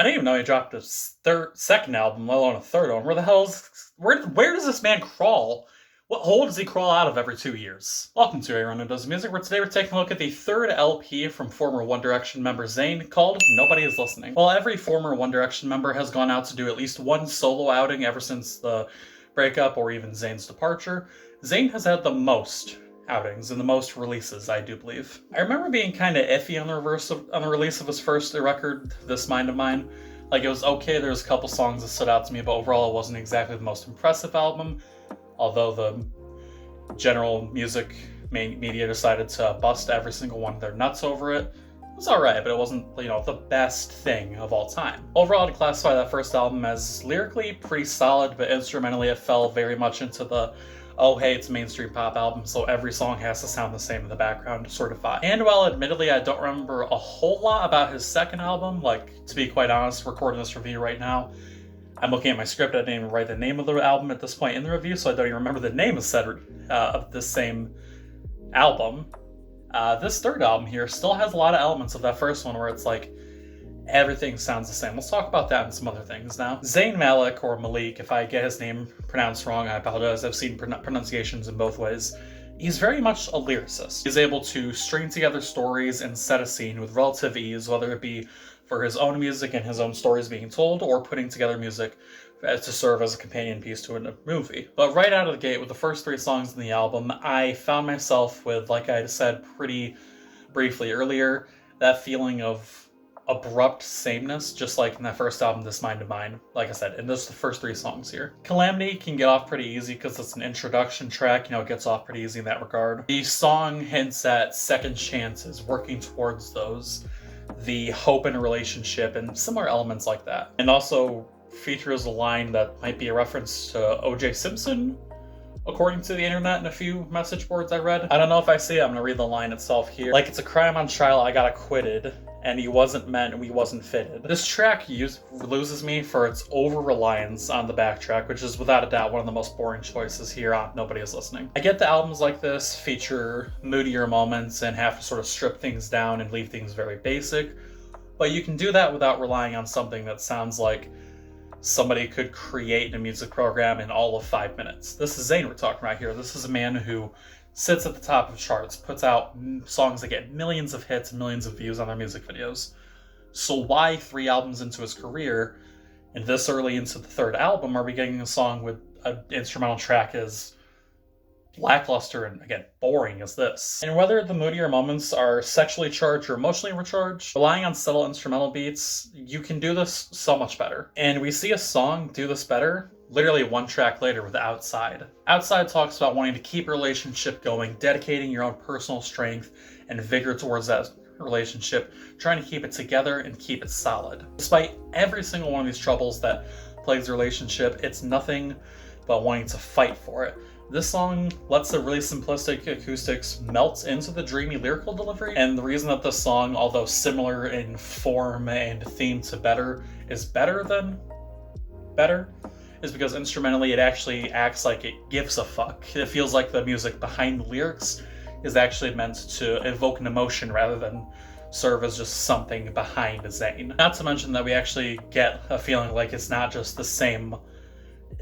I didn't even know he dropped a second album, let alone a third one. Where the hell's where does this man crawl? What hole does he crawl out of every 2 years? Welcome to Everyone Who Does Music, where today we're taking a look at the third LP from former One Direction member Zayn, called Nobody Is Listening. While every former One Direction member has gone out to do at least one solo outing ever since the breakup or even Zayn's departure, Zayn has had the most outings and the most releases, I do believe. I remember being kind of iffy on the release of his first record, This Mind of Mine. Like, it was okay, there was a couple songs that stood out to me, but overall it wasn't exactly the most impressive album, although the general music media decided to bust every single one of their nuts over it. It was alright, but it wasn't, the best thing of all time. Overall, I'd classify that first album as lyrically pretty solid, but instrumentally it fell very much into the oh hey, it's a mainstream pop album, so every song has to sound the same in the background sort of vibe. And while admittedly I don't remember a whole lot about his second album, like, to be quite honest, recording this review right now, I'm looking at my script, I didn't even write the name of the album at this point in the review, so I don't even remember the name of this same album. This third album here still has a lot of elements of that first one where it's like, everything sounds the same. Let's talk about that and some other things now. Zayn Malik, or Malik, if I get his name pronounced wrong, I apologize. I've seen pronunciations in both ways. He's very much a lyricist. He's able to string together stories and set a scene with relative ease, whether it be for his own music and his own stories being told, or putting together music to serve as a companion piece to a movie. But right out of the gate, with the first 3 songs in the album, I found myself with, like I said pretty briefly earlier, that feeling of abrupt sameness, just like in that first album, This Mind of Mine, like I said, and those are the first 3 songs here. Calamity can get off pretty easy because it's an introduction track, it gets off pretty easy in that regard. The song hints at second chances, working towards those, the hope in a relationship, and similar elements like that. And also features a line that might be a reference to O.J. Simpson, according to the internet and a few message boards I read. I don't know if I see it, I'm gonna read the line itself here. Like, it's a crime on trial, I got acquitted, and he wasn't meant and we wasn't fitted. This track loses me for its over-reliance on the backtrack, which is without a doubt one of the most boring choices here on Nobody Is Listening. I get that albums like this feature moodier moments and have to sort of strip things down and leave things very basic, but you can do that without relying on something that sounds like somebody could create a music program in all of 5 minutes. This is Zayn we're talking about here. This is a man who sits at the top of charts, puts out songs that get millions of hits and millions of views on their music videos. So why 3 albums into his career, and this early into the third album, are we getting a song with an instrumental track as lackluster and, again, boring as this? And whether the moodier moments are sexually charged or emotionally recharged, relying on subtle instrumental beats, you can do this so much better. And we see a song do this better literally 1 track later with Outside. Outside talks about wanting to keep a relationship going, dedicating your own personal strength and vigor towards that relationship, trying to keep it together and keep it solid. Despite every single one of these troubles that plagues the relationship, it's nothing but wanting to fight for it. This song lets the really simplistic acoustics melt into the dreamy lyrical delivery, and the reason that this song, although similar in form and theme to Better, is better than Better, is because instrumentally it actually acts like it gives a fuck. It feels like the music behind the lyrics is actually meant to evoke an emotion rather than serve as just something behind Zayn. Not to mention that we actually get a feeling like it's not just the same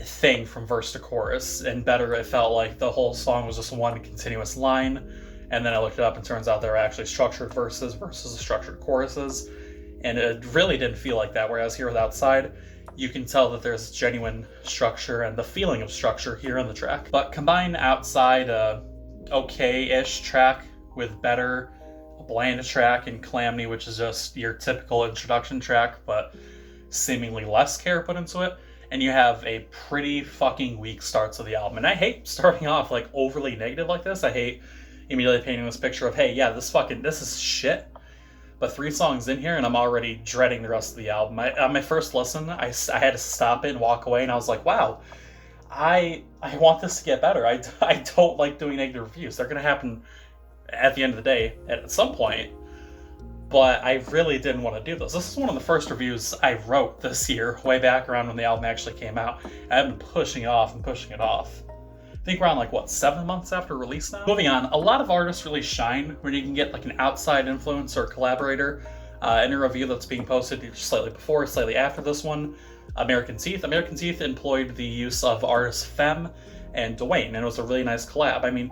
thing from verse to chorus. In Better, it felt like the whole song was just one continuous line, and then I looked it up and it turns out there are actually structured verses versus structured choruses, and it really didn't feel like that, whereas here with Outside, you can tell that there's genuine structure and the feeling of structure here in the track. But combine Outside, a okay-ish track, with Better, a bland track, and Calamity, which is just your typical introduction track, but seemingly less care put into it, and you have a pretty fucking weak start to the album. And I hate starting off like overly negative like this. I hate immediately painting this picture of, hey, yeah, this is shit. But 3 songs in here, and I'm already dreading the rest of the album. On my first listen, I had to stop it and walk away, and I was like, wow, I want this to get better. I don't like doing negative reviews. They're going to happen at the end of the day at some point, but I really didn't want to do this. This is one of the first reviews I wrote this year, way back around when the album actually came out. I've been pushing it off and pushing it off. I think around 7 months after release now. Moving on, a lot of artists really shine when you can get an outside influence or collaborator In a review that's being posted slightly before, slightly after this one, American Teeth employed the use of artists Femme and Dwayne, and it was a really nice collab. I mean,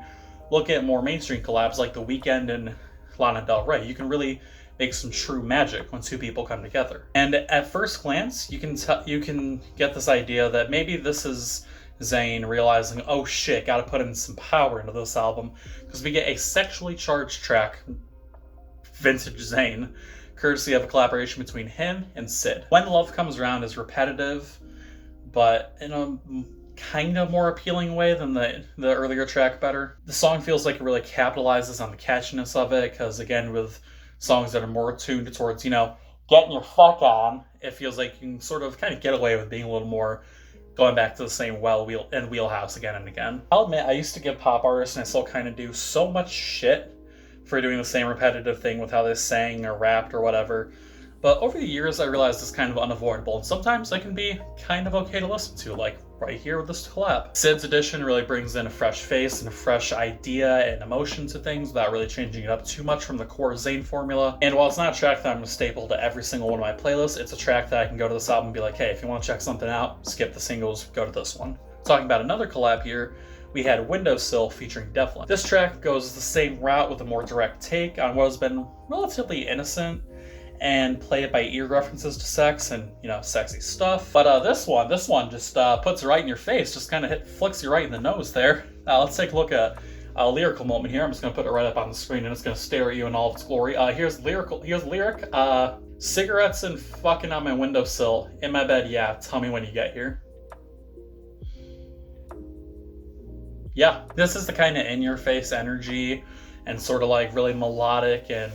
look at more mainstream collabs like The Weeknd and Lana Del Rey. You can really make some true magic when two people come together. And at first glance, you can get this idea that maybe this is Zayn realizing, oh shit, gotta put in some power into this album, because we get a sexually charged track, vintage Zayn, courtesy of a collaboration between him and Sid. When Love Comes Around is repetitive, but in a kind of more appealing way than the earlier track better. The song feels like it really capitalizes on the catchiness of it, because again, with songs that are more tuned towards, you know, getting your fuck on, it feels like you can sort of kind of get away with being a little more going back to the same wheelhouse again and again. I'll admit, I used to give pop artists, and I still kind of do, so much shit for doing the same repetitive thing with how they sang or rapped or whatever. But over the years, I realized it's kind of unavoidable, and sometimes they can be kind of okay to listen to, like right here with this collab. Sid's edition really brings in a fresh face and a fresh idea and emotion to things without really changing it up too much from the core Zayn formula. And while it's not a track that I'm going to staple to every single one of my playlists, it's a track that I can go to this album and be like, hey, if you want to check something out, skip the singles, go to this one. Talking about another collab here, we had Windowsill featuring Devlin. This track goes the same route with a more direct take on what has been relatively innocent and play it by ear references to sex and, you know, sexy stuff. But this one just puts it right in your face, just kind of flicks you right in the nose there. Let's take a look at a lyrical moment here. I'm just going to put it right up on the screen, and it's going to stare at you in all of its glory. Here's the lyric. Cigarettes and fucking on my windowsill. In my bed, yeah. Tell me when you get here. Yeah, this is the kind of in-your-face energy and sort of like really melodic and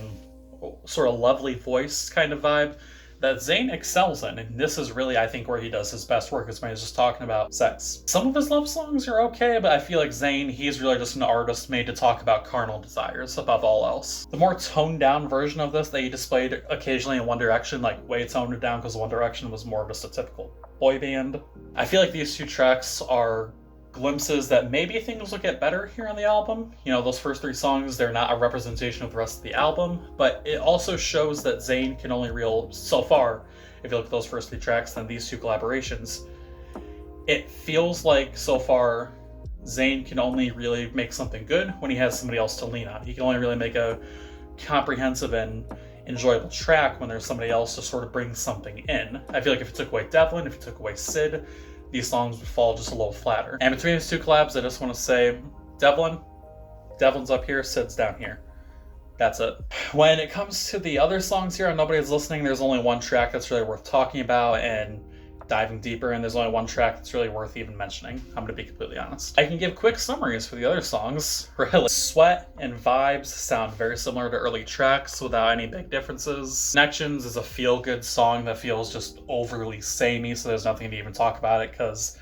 sort of lovely voice kind of vibe that Zayn excels in, and this is really, I think, where he does his best work, is when he's just talking about sex. Some of his love songs are okay, but I feel like Zayn, he's really just an artist made to talk about carnal desires above all else. The more toned down version of this that he displayed occasionally in One Direction, like way toned it down, because One Direction was more of just a typical boy band. I feel like these two tracks are glimpses that maybe things will get better here on the album. You know, those first three songs, they're not a representation of the rest of the album, but it also shows that Zayn can only so far, if you look at those first three tracks, then these two collaborations, it feels like so far Zayn can only really make something good when he has somebody else to lean on. He can only really make a comprehensive and enjoyable track when there's somebody else to sort of bring something in. I feel like if you took away Devlin, if you took away Sid, these songs would fall just a little flatter. And between these two collabs, I just want to say, Devlin's up here, Sid's down here. That's it. When it comes to the other songs here on Nobody's Listening, there's only one track that's really worth talking about and diving deeper, and there's only one track that's really worth even mentioning. I'm gonna be completely honest. I can give quick summaries for the other songs. Really, Sweat and Vibes sound very similar to early tracks without any big differences. Connections is a feel-good song that feels just overly samey, so there's nothing to even talk about it, because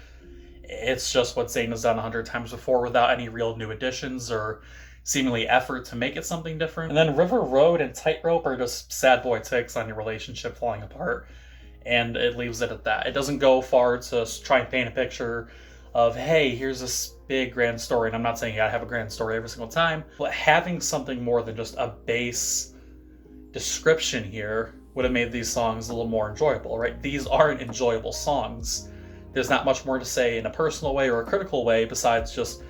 it's just what Zayn has done 100 times before without any real new additions or seemingly effort to make it something different. And then River Road and Tightrope are just sad boy takes on your relationship falling apart, and it leaves it at that. It doesn't go far to try and paint a picture of, hey, here's this big grand story. And I'm not saying you gotta have a grand story every single time, but having something more than just a base description here would have made these songs a little more enjoyable, right? These aren't enjoyable songs. There's not much more to say in a personal way or a critical way besides just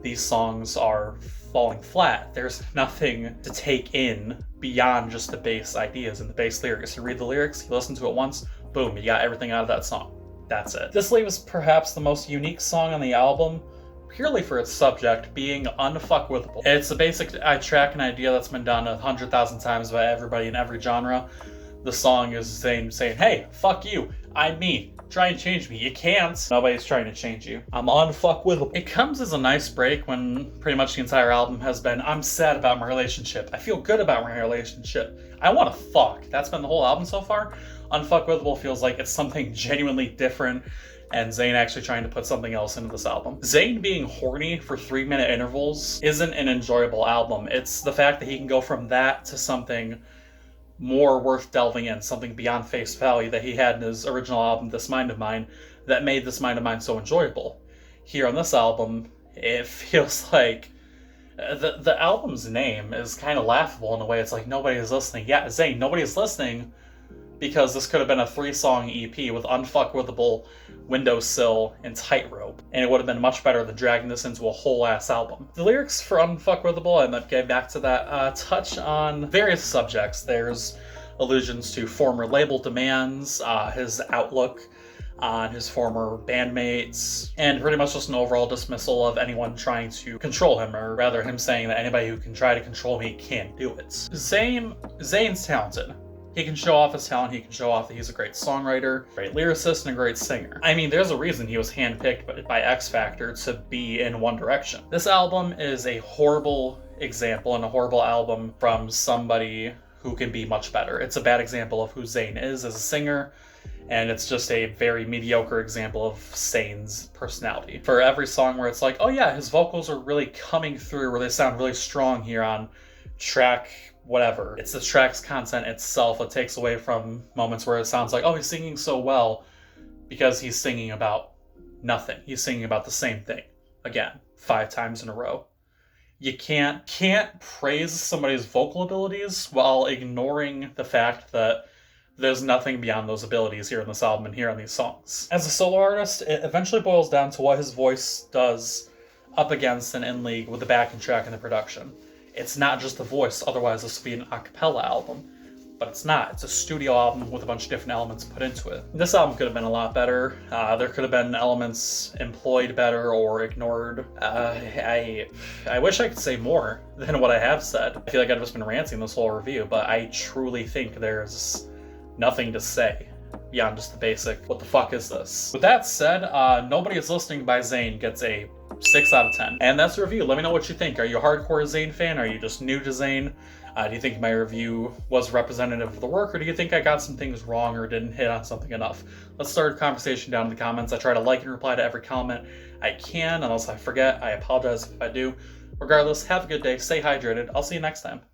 these songs are falling flat. There's nothing to take in beyond just the base ideas and the base lyrics. You read the lyrics, you listen to it once, boom, you got everything out of that song. That's it. This leaves perhaps the most unique song on the album, purely for its subject being unfuckwithable. It's a basic track and idea that's been done 100,000 times by everybody in every genre. The song is Zayn saying, hey, fuck you, I'm me. Try and change me. You can't. Nobody's trying to change you. I'm unfuckwithable. It comes as a nice break when pretty much the entire album has been, I'm sad about my relationship. I feel good about my relationship. I want to fuck. That's been the whole album so far. Unfuckwithable feels like it's something genuinely different, and Zayn actually trying to put something else into this album. Zayn being horny for 3-minute intervals isn't an enjoyable album. It's the fact that he can go from that to something more worth delving in, something beyond face value that he had in his original album, This Mind of Mine, that made This Mind of Mine so enjoyable. Here on this album, it feels like The album's name is kind of laughable in a way. It's like, nobody is listening. Yeah, Zayn, nobody is listening because this could have been a 3-song EP with Unfuckwithable, Windowsill, and Tightrope, and it would have been much better than dragging this into a whole-ass album. The lyrics for Unfuckwithable, and then getting back to that, touch on various subjects. There's allusions to former label demands, his outlook on his former bandmates, and pretty much just an overall dismissal of anyone trying to control him, or rather him saying that anybody who can try to control me can't do it. Zayn's talented. He can show off his talent, he can show off that he's a great songwriter, great lyricist, and a great singer. I mean, there's a reason he was handpicked by X Factor to be in One Direction. This album is a horrible example and a horrible album from somebody who can be much better. It's a bad example of who Zayn is as a singer, and it's just a very mediocre example of Zayn's personality. For every song where it's like, oh yeah, his vocals are really coming through, or they sound really strong here on track whatever. It's the track's content itself that takes away from moments where it sounds like, oh, he's singing so well, because he's singing about nothing. He's singing about the same thing, again, 5 times in a row. You can't praise somebody's vocal abilities while ignoring the fact that there's nothing beyond those abilities here in this album and here on these songs. As a solo artist, it eventually boils down to what his voice does up against and in league with the backing track and the production. It's not just the voice, otherwise this would be an a cappella album. But it's not. It's a studio album with a bunch of different elements put into it. This album could have been a lot better. There could have been elements employed better or ignored. I wish I could say more than what I have said. I feel like I've just been ranting this whole review, but I truly think there's nothing to say beyond just the basic, what the fuck is this? With that said, Nobody Is Listening by Zayn gets a 6 out of 10. And that's the review. Let me know what you think. Are you a hardcore Zayn fan? Are you just new to Zayn? Do you think my review was representative of the work, or do you think I got some things wrong or didn't hit on something enough? Let's start a conversation down in the comments. I try to like and reply to every comment I can, unless I forget. I apologize if I do. Regardless, have a good day, stay hydrated. I'll see you next time.